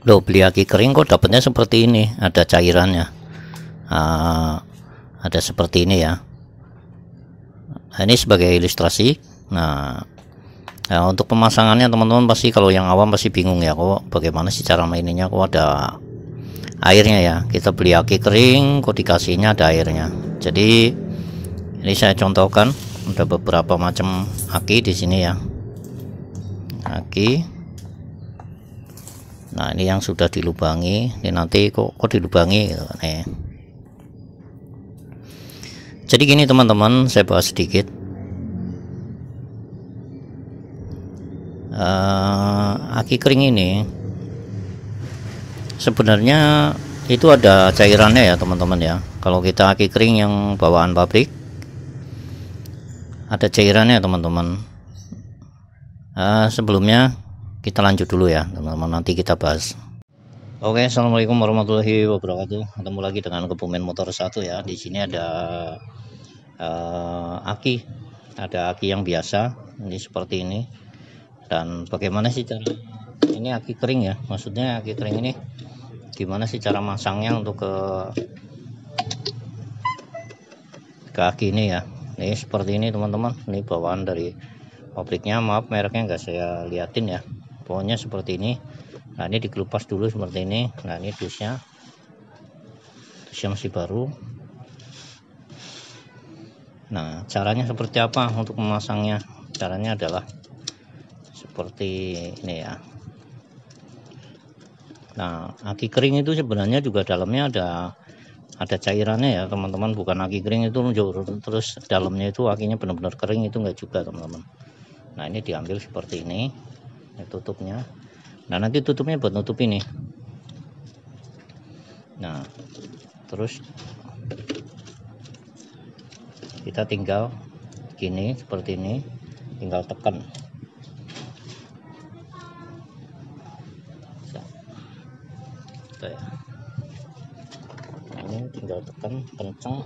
Loh, beli aki kering kok dapatnya seperti ini, ada cairannya. Ada seperti ini ya. Nah, ini sebagai ilustrasi. Nah, untuk pemasangannya teman-teman pasti kalau yang awam pasti bingung ya, kok bagaimana sih cara maininnya, kok ada airnya ya. Kita beli aki kering kok dikasihnya ada airnya. Jadi ini saya contohkan, ada beberapa macam aki di sini ya. Aki. Nah, ini yang sudah dilubangi. Ini nanti kok dilubangi gitu, nih. Jadi gini teman-teman, saya bahas sedikit. Aki kering ini sebenarnya itu ada cairannya ya teman-teman ya. Kalau kita aki kering yang bawaan pabrik, ada cairannya teman-teman. Sebelumnya kita lanjut dulu ya teman-teman, nanti kita bahas. Oke, assalamualaikum warahmatullahi wabarakatuh. Ketemu lagi dengan Kebumen Motor 1 ya. Di sini ada aki, ada aki yang biasa, ini seperti ini. Dan bagaimana sih cara ini aki kering ya? Maksudnya aki kering ini gimana sih cara masangnya untuk ke aki ini ya? Ini seperti ini teman-teman. Ini bawaan dari pabriknya, maaf mereknya nggak saya liatin ya. Pokoknya seperti ini. Nah, ini dikelupas dulu seperti ini. Nah, ini dusnya masih baru. Nah, caranya seperti apa untuk memasangnya? Caranya adalah seperti ini ya. Nah, aki kering itu sebenarnya juga dalamnya ada cairannya ya teman-teman, bukan aki kering itu terus dalamnya itu akinya benar-benar kering, itu enggak juga teman-teman. Nah, ini diambil seperti ini tutupnya. Nah, nanti tutupnya buat nutup ini. Nah, terus kita tinggal gini, seperti ini, tinggal tekan. Ya. Nah, ini tinggal tekan kenceng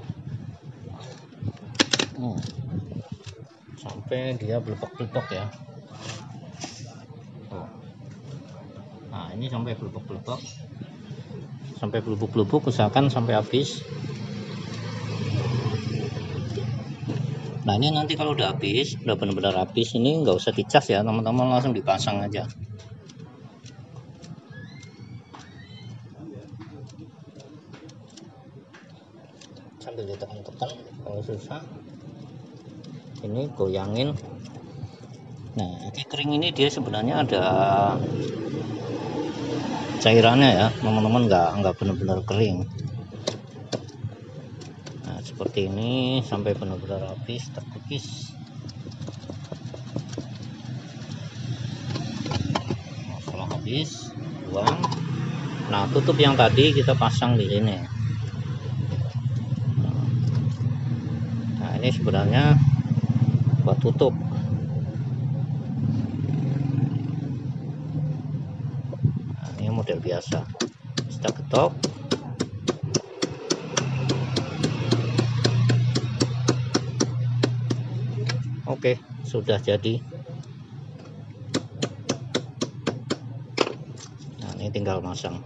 sampai dia belepok-belepok ya. Nah, ini sampai belepok-belepok, usahakan sampai habis. Nah, ini nanti kalau udah habis, udah benar-benar habis, ini nggak usah dicas ya teman-teman, langsung dipasang aja. Sambil ditekan-tekan, kalau susah ini goyangin. Nah, aki kering ini dia sebenarnya ada cairannya ya teman-teman, nggak benar-benar kering. Nah, seperti ini sampai benar-benar habis terkikis. Nah, setelah habis buang. Nah, tutup yang tadi kita pasang di sini. Nah, ini sebenarnya buat tutup. Nah, ini model biasa, kita ketok. Oke, sudah jadi. Nah, ini tinggal masang.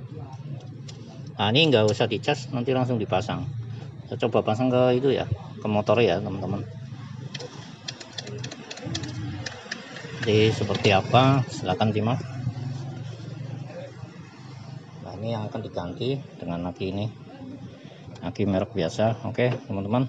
Nah, ini nggak usah dicas, nanti langsung dipasang. Saya coba pasang ke itu ya, ke motor ya teman-teman. Jadi seperti apa, silahkan simak. Nah, ini yang akan diganti dengan aki ini, aki merek biasa. Oke teman-teman.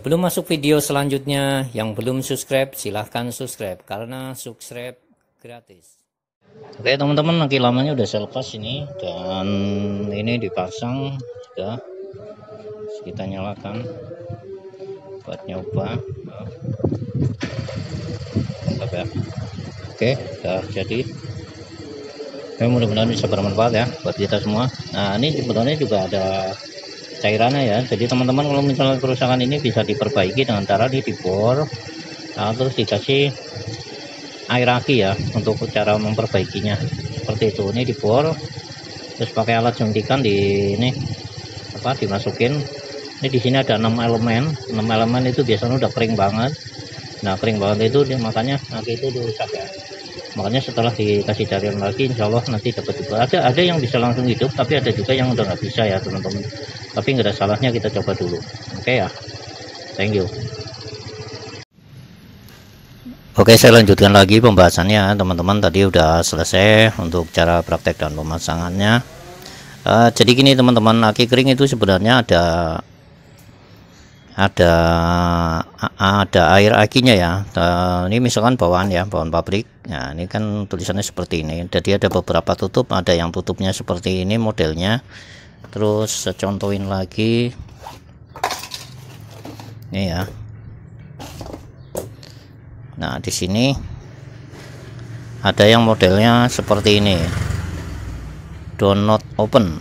Sebelum masuk video selanjutnya, yang belum subscribe silahkan subscribe, karena subscribe gratis. Oke teman-teman, aki lamanya udah saya lepas ini, dan ini dipasang sudah. Kita nyalakan buat nyoba. Mantap ya. Oke, udah jadi. Mudah-mudahan bisa bermanfaat ya buat kita semua. Nah, ini sebetulnya juga ada cairannya ya. Jadi teman-teman kalau misalnya kerusakan ini bisa diperbaiki dengan cara dibor, nah, terus dikasih air aki ya untuk cara memperbaikinya. Seperti itu. Ini dibor, terus pakai alat suntikan di ini dimasukin. Ini di sini ada 6 elemen. 6 elemen itu biasanya udah kering banget. Nah, kering banget itu makanya aki itu rusak ya. Makanya setelah dikasih cairan lagi, insya Allah nanti dapat juga. Ada yang bisa langsung hidup, tapi ada juga yang udah nggak bisa ya teman-teman. Tapi nggak ada salahnya kita coba dulu. Oke ya, thank you. Oke, saya lanjutkan lagi pembahasannya teman-teman. Tadi udah selesai untuk cara praktek dan pemasangannya. Jadi gini teman-teman, aki kering itu sebenarnya ada air akinya ya. Ini misalkan bawaan ya, bawaan pabrik. Nah, ini kan tulisannya seperti ini. Jadi ada beberapa tutup, ada yang tutupnya seperti ini modelnya. Terus saya contohin lagi. Ini ya. Nah, di sini ada yang modelnya seperti ini. Do not open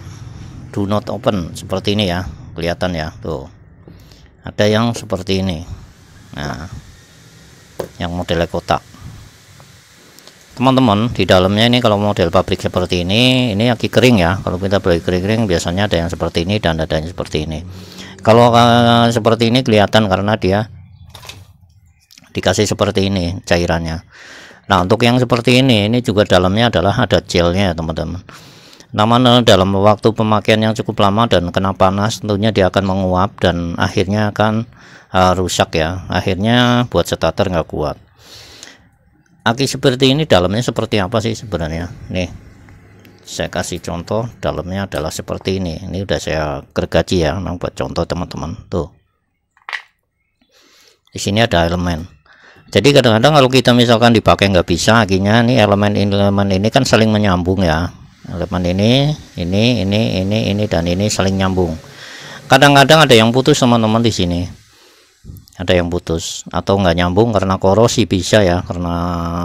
seperti ini ya. Kelihatan ya, tuh. Ada yang seperti ini. Nah, yang modelnya kotak. Teman-teman, di dalamnya ini kalau model pabrik seperti ini aki kering ya. Kalau kita beli kering biasanya ada yang seperti ini dan ada yang seperti ini. Kalau seperti ini kelihatan karena dia dikasih seperti ini cairannya. Nah, untuk yang seperti ini juga dalamnya adalah ada gelnya ya teman-teman. Namun dalam waktu pemakaian yang cukup lama dan kena panas, tentunya dia akan menguap dan akhirnya akan rusak ya. Akhirnya buat starter nggak kuat. Aki seperti ini dalamnya seperti apa sih sebenarnya? Nih, saya kasih contoh, dalamnya adalah seperti ini. Ini udah saya gergaji ya, memang buat contoh teman-teman. Tuh, di sini ada elemen. Jadi kadang-kadang kalau kita misalkan dipakai nggak bisa akinya, nih elemen ini kan saling menyambung ya. Elemen ini dan ini saling nyambung. Kadang-kadang ada yang putus teman-teman di sini. Ada yang putus atau nggak nyambung karena korosi bisa ya, karena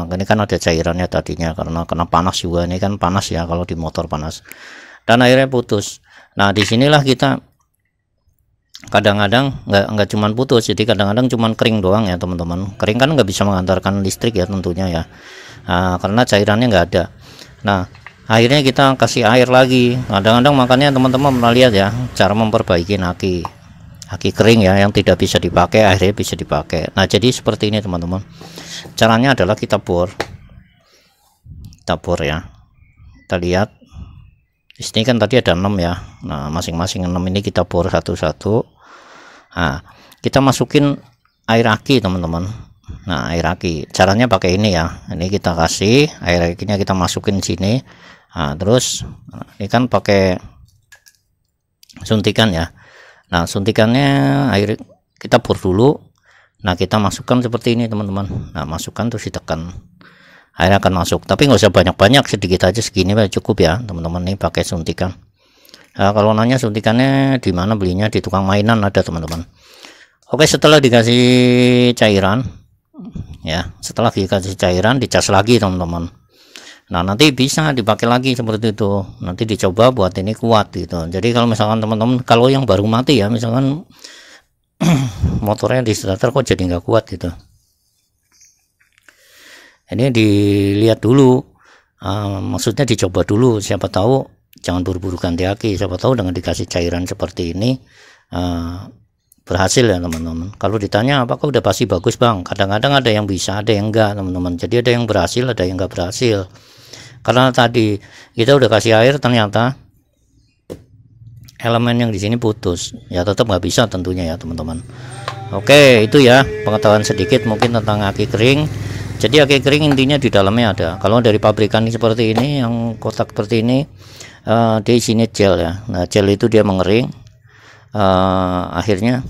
ini kan ada cairannya tadinya, karena kena panas juga, ini kan panas ya kalau di motor panas. Dan akhirnya putus. Nah, disinilah kita kadang-kadang nggak cuman putus, jadi kadang-kadang cuman kering doang ya teman-teman. Kering kan nggak bisa mengantarkan listrik ya tentunya ya. Nah, karena cairannya nggak ada. Nah, akhirnya kita kasih air lagi. Kadang-kadang makanya teman-teman pernah lihat ya cara memperbaiki aki kering ya yang tidak bisa dipakai akhirnya bisa dipakai. Nah, jadi seperti ini teman-teman. Caranya adalah kita bor ya. Kita lihat di sini kan tadi ada 6 ya. Nah, masing-masing 6 ini kita bor satu-satu. Nah, kita masukin air aki teman-teman. Nah, air aki caranya pakai ini ya. Ini kita kasih air akinya, kita masukin sini. Nah, terus ini kan pakai suntikan ya. Nah, suntikannya air kita bor dulu. Nah, kita masukkan seperti ini teman-teman. Nah, masukkan terus ditekan, air akan masuk, tapi nggak usah banyak-banyak, sedikit aja, segini cukup ya teman-teman. Ini pakai suntikan. Nah, kalau nanya suntikannya di mana belinya, di tukang mainan ada teman-teman. Oke, setelah dikasih cairan ya, setelah dikasih cairan dicas lagi teman-teman. Nah, nanti bisa dipakai lagi seperti itu. Nanti dicoba buat ini kuat gitu. Jadi kalau misalkan teman-teman, kalau yang baru mati ya, misalkan motornya di starter kok jadi nggak kuat gitu, ini dilihat dulu, maksudnya dicoba dulu. Siapa tahu, jangan buru-buru ganti aki. Siapa tahu dengan dikasih cairan seperti ini berhasil ya teman-teman. Kalau ditanya apakah udah pasti bagus bang, kadang-kadang ada yang bisa, ada yang enggak teman-teman. Jadi ada yang berhasil, ada yang enggak berhasil. Karena tadi kita udah kasih air, ternyata elemen yang di sini putus ya, tetap nggak bisa tentunya ya teman-teman. Oke, itu ya pengetahuan sedikit mungkin tentang aki kering. Jadi aki kering intinya di dalamnya ada, kalau dari pabrikan seperti ini yang kotak seperti ini, dia isinya gel ya. Nah, gel itu dia mengering, akhirnya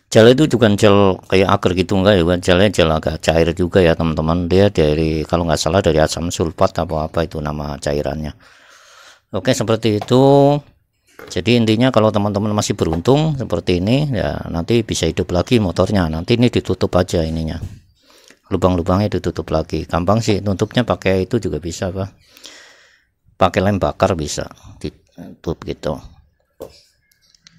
gel itu juga gel kayak agar gitu enggak ya, gelnya gel agak cair juga ya teman-teman. Dia dari, kalau nggak salah dari asam sulfat atau apa itu nama cairannya. Oke, seperti itu. Jadi intinya kalau teman-teman masih beruntung seperti ini ya, nanti bisa hidup lagi motornya. Nanti ini ditutup aja ininya, lubang-lubangnya ditutup lagi. Gampang sih tutupnya, pakai itu juga bisa Pak, pakai lem bakar bisa ditutup gitu.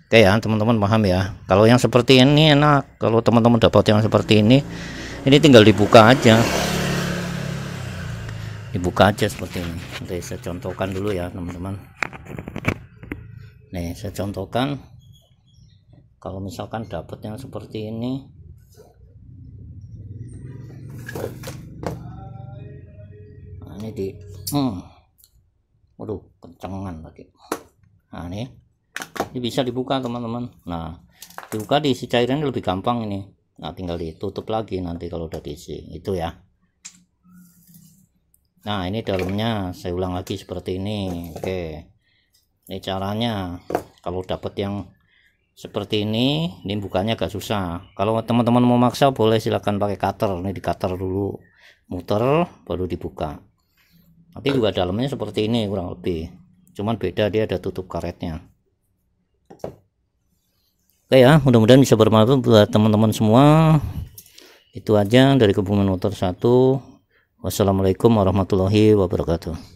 Oke ya teman-teman, paham ya. Kalau yang seperti ini enak, kalau teman-teman dapat yang seperti ini tinggal dibuka aja, seperti ini. Nanti saya contohkan dulu ya teman-teman. Nih saya contohkan, kalau misalkan dapatnya seperti ini, nah ini di waduh kencengan tadi. Nah ini bisa dibuka teman-teman. Nah dibuka, diisi cairan lebih gampang ini. Nah tinggal ditutup lagi nanti kalau udah diisi itu ya. Nah ini dalamnya saya ulang lagi seperti ini. Oke, ini caranya. Kalau dapat yang seperti ini bukanya agak susah. Kalau teman-teman mau maksa boleh silakan pakai cutter. Ini di cutter dulu, muter baru dibuka. Nanti juga dalamnya seperti ini kurang lebih, cuman beda, dia ada tutup karetnya. Oke ya, mudah-mudahan bisa bermanfaat buat teman-teman semua. Itu aja dari Kebumen Motor 1. Wassalamualaikum warahmatullahi wabarakatuh.